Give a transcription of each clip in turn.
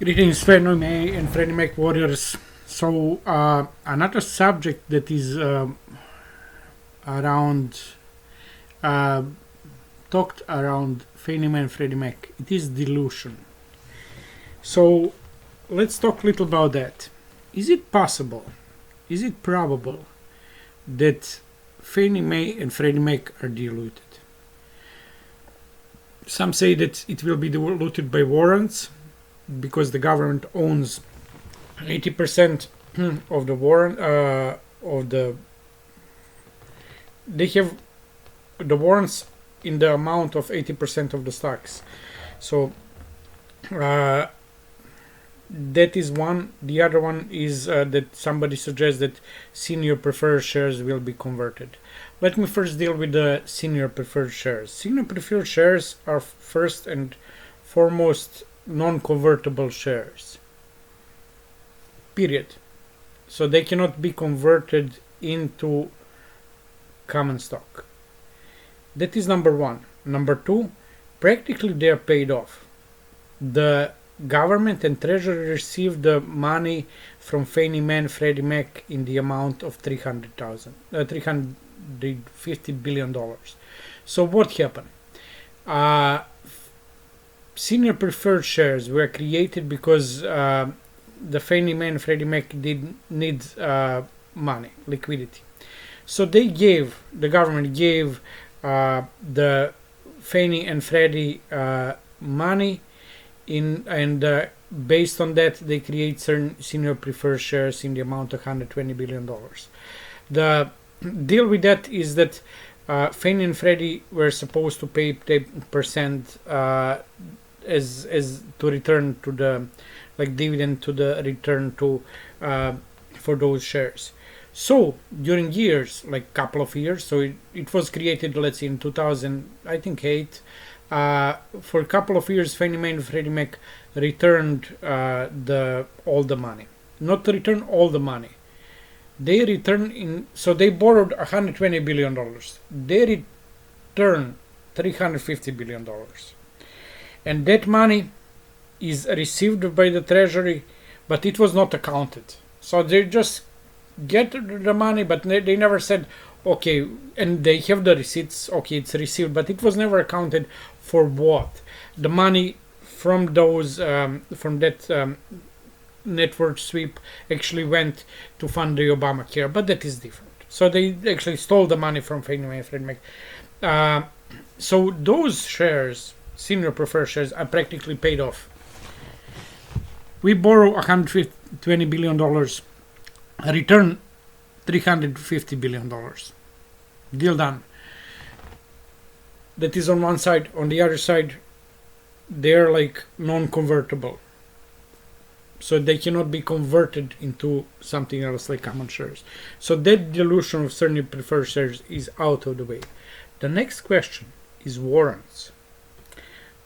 Greetings, fnma and fnma warriors. So, another subject that is around, uh, talked around Fannie Mae and Freddie Mac, it is dilution. So, let's talk a little about that. Is it possible, is it probable that Fannie Mae and Freddie Mac are diluted? Some say that it will be diluted by warrants because the government owns 80% of the warrant they have the warrants in the amount of 80% of the stocks. So that is one. The other one is that somebody suggests that senior preferred shares will be converted. Let me first deal with the senior preferred shares. Senior preferred shares are first and foremost non-convertible shares. Period. So they cannot be converted into common stock. That is number one. Number two, practically they are paid off. The government and treasury received the money from Fannie Mae and Freddie Mac in the amount of $350 billion. So what happened? Senior preferred shares were created because the Fannie Mae and Freddie Mac did need money, liquidity. So the government gave the Fannie and Freddie money and based on that they create certain senior preferred shares in the amount of $120 billion. The deal with that is that Fannie and Freddie were supposed to pay 10% as to return to the dividend to the return to for those shares. So during years, couple of years, so it was created, let's say in 2008. For a couple of years, Fannie Mae and Freddie Mac returned all the money. Not to return all the money. They returned so they borrowed $120 billion. They returned $350 billion. And that money is received by the treasury, but it was not accounted. So they just get the money, but they never said, okay, and they have the receipts, okay, it's received, but it was never accounted for what. The money from those, from that network sweep actually went to fund the Obamacare, but that is different. So they actually stole the money from Fannie Mae and Freddie Mac. So those shares, senior preferred shares, are practically paid off. We borrow $120 billion, return $350 billion. Deal done. That is on one side. On the other side, they're non-convertible. So they cannot be converted into something else like common shares. So that dilution of certain preferred shares is out of the way. The next question is warrants.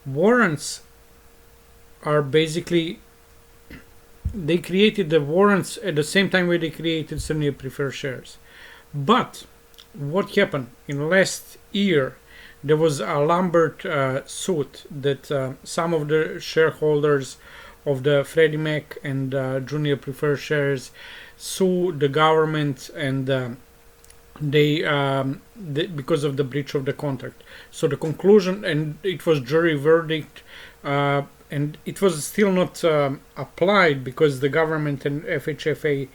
Warrants are basically, they created the warrants at the same time where they created senior preferred shares. But what happened in last year? There was a Lambert suit that some of the shareholders of the Freddie Mac and junior preferred shares sued the government, and they because of the breach of the contract. So the conclusion, and it was jury verdict, and it was still not applied because the government and FHFA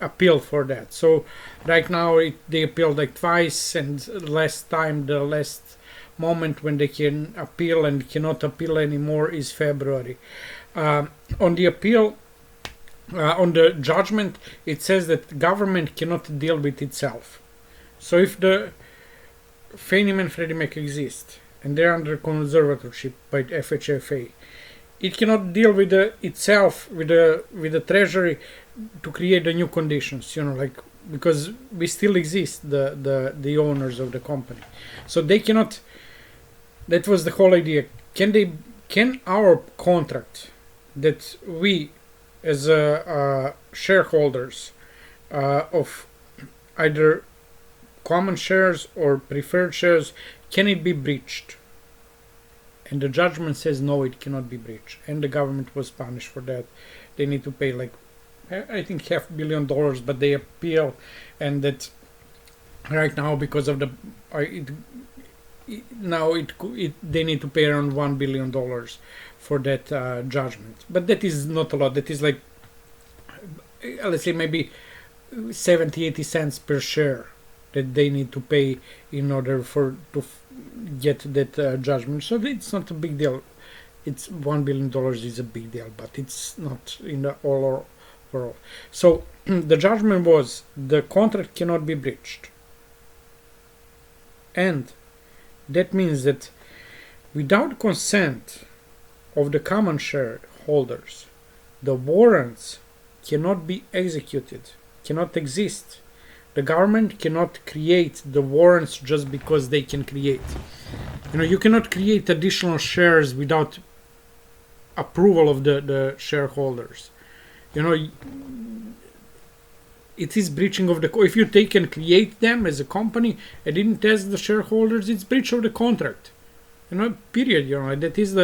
appealed for that. So right now they appealed twice, and the last moment when they can appeal and cannot appeal anymore is February. On the appeal, on the judgment, it says that government cannot deal with itself. So if the Fannie Mae and Freddie Mac exist and they're under conservatorship by FHFA, it cannot deal with itself, with the treasury, to create the new conditions, because we still exist, the owners of the company. So they cannot. That was the whole idea. Can our contract that we as shareholders of either common shares or preferred shares, can it be breached? And the judgment says no, it cannot be breached, and the government was punished for that. They need to pay like, I think, $500 million, but they appeal, and that right now, because of the they need to pay around $1 billion for that judgment. But that is not a lot. That is like, let's say, maybe 70-80 cents per share that they need to pay in order to get that judgment. So it's not a big deal. It's $1 billion is a big deal, but it's not in the all overall. So the judgment was the contract cannot be breached, and that means that without consent of the common shareholders, the warrants cannot be executed, cannot exist. The government cannot create the warrants just because they can create. You cannot create additional shares without approval of the shareholders. It is breaching of the. If you take and create them as a company and didn't ask the shareholders, it's breach of the contract. Period. That is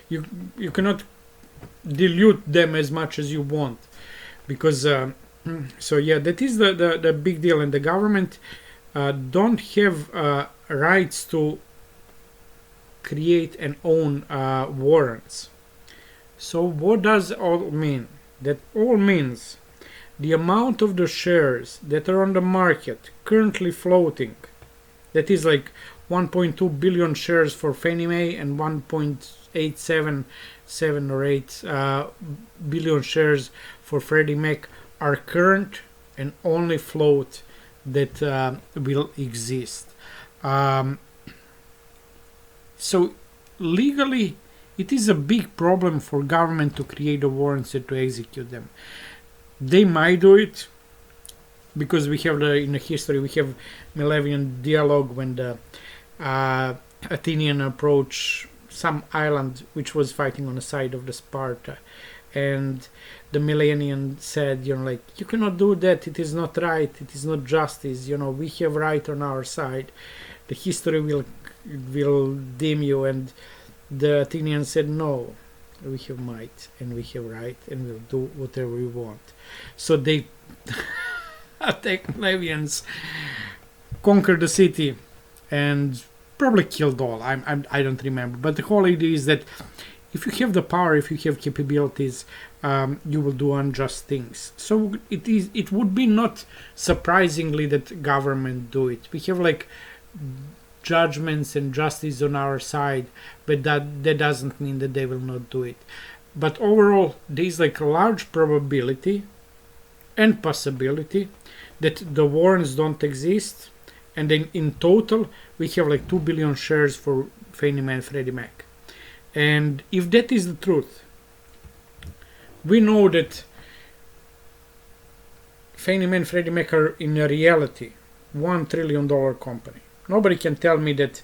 you cannot dilute them as much as you want, because. So yeah, that is the big deal, and the government don't have rights to create and own warrants. So what does all mean? That all means the amount of the shares that are on the market currently floating, that is like 1.2 billion shares for Fannie Mae and 1.877 or 8 billion shares for Freddie Mac, are current and only float that will exist. So legally, it is a big problem for government to create the warrants and to execute them. They might do it because we have in the history we have Millennium dialogue when the Athenian approached some island which was fighting on the side of the Sparta, and the Millennium said, you cannot do that. It is not right. It is not justice. We have right on our side. The history will deem you. And the Athenians said, no, we have might and we have right and we'll do whatever we want. So they attacked Millennians, conquered the city, and probably killed all. I don't remember. But the whole idea is that if you have the power, if you have capabilities, you will do unjust things. So it would be not surprisingly that government do it. We have like judgments and justice on our side, but that doesn't mean that they will not do it. But overall, there is like a large probability and possibility that the warrants don't exist, and then in total we have like 2 billion shares for Fannie Mae and Freddie Mac. And if that is the truth, we know that Fannie Mae and Freddie Mac are in reality $1 trillion company. Nobody can tell me that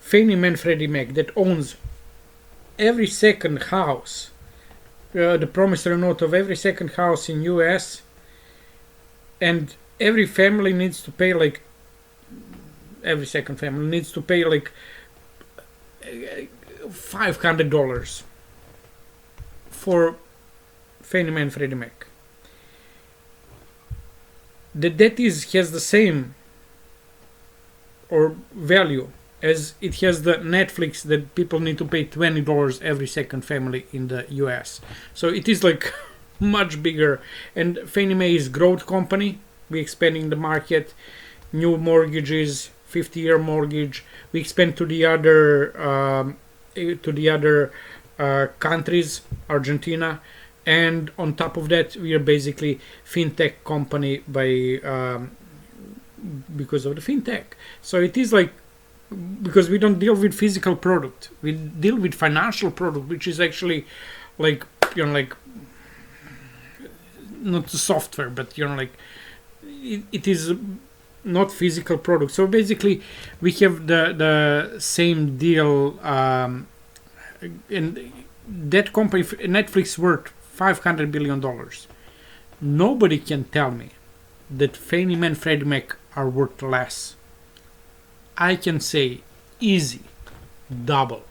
Fannie Mae and Freddie Mac, that owns every second house, the promissory note of every second house in US, and every family needs to pay like, every second family needs to pay like $500 for Fannie Mae and Freddie Mac. That has the same or value as it has the Netflix that people need to pay $20 every second family in the US. So it is like much bigger. And Fannie Mae is growth company. We're expanding the market, new mortgages, 50-year mortgage. We expand to the other countries, Argentina, and on top of that, we are basically fintech company because of the fintech. So it is like, because we don't deal with physical product, we deal with financial product, which is actually like not the software, but it is not physical product. So basically we have the same deal, and that company, Netflix, worth $500 billion. Nobody can tell me that Fannie Mae and Freddie Mac are worth less. I can say easy double.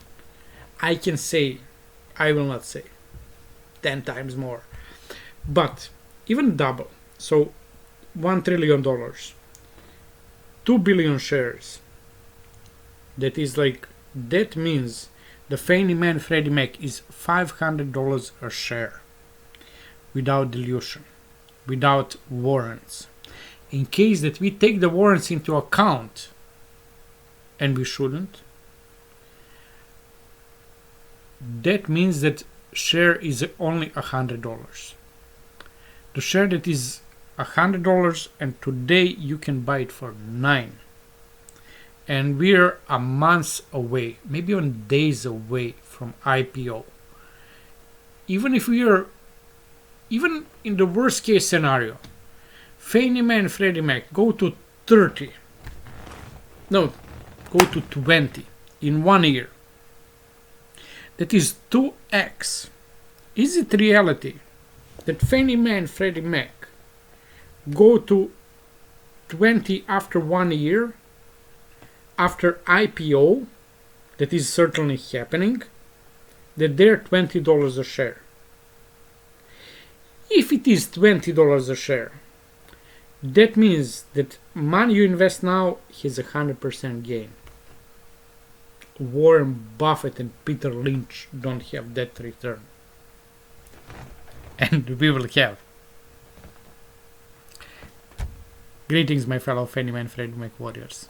I can say, I will not say 10 times more, but even double. So $1 trillion, 2 billion shares. That is like, that means the Fannie Mae and Freddie Mac is $500 a share without dilution, without warrants. In case that we take the warrants into account, and we shouldn't, that means that share is only $100. The share that is $100, and today you can buy it for $9. And we're a month away, maybe even days away from IPO. Even if we are, even in the worst case scenario, Fannie Mae and Freddie Mac go to 30, no, go to 20 in 1 year. That is 2x. Is it reality that Fannie Mae and Freddie Mac go to 20 after 1 year? After IPO, that is certainly happening, that they're $20 a share. If it is $20 a share, that means that money you invest now has 100% gain. Warren Buffett and Peter Lynch don't have that return. And we will have. Greetings, my fellow Fannie Mae and Freddie Mac warriors.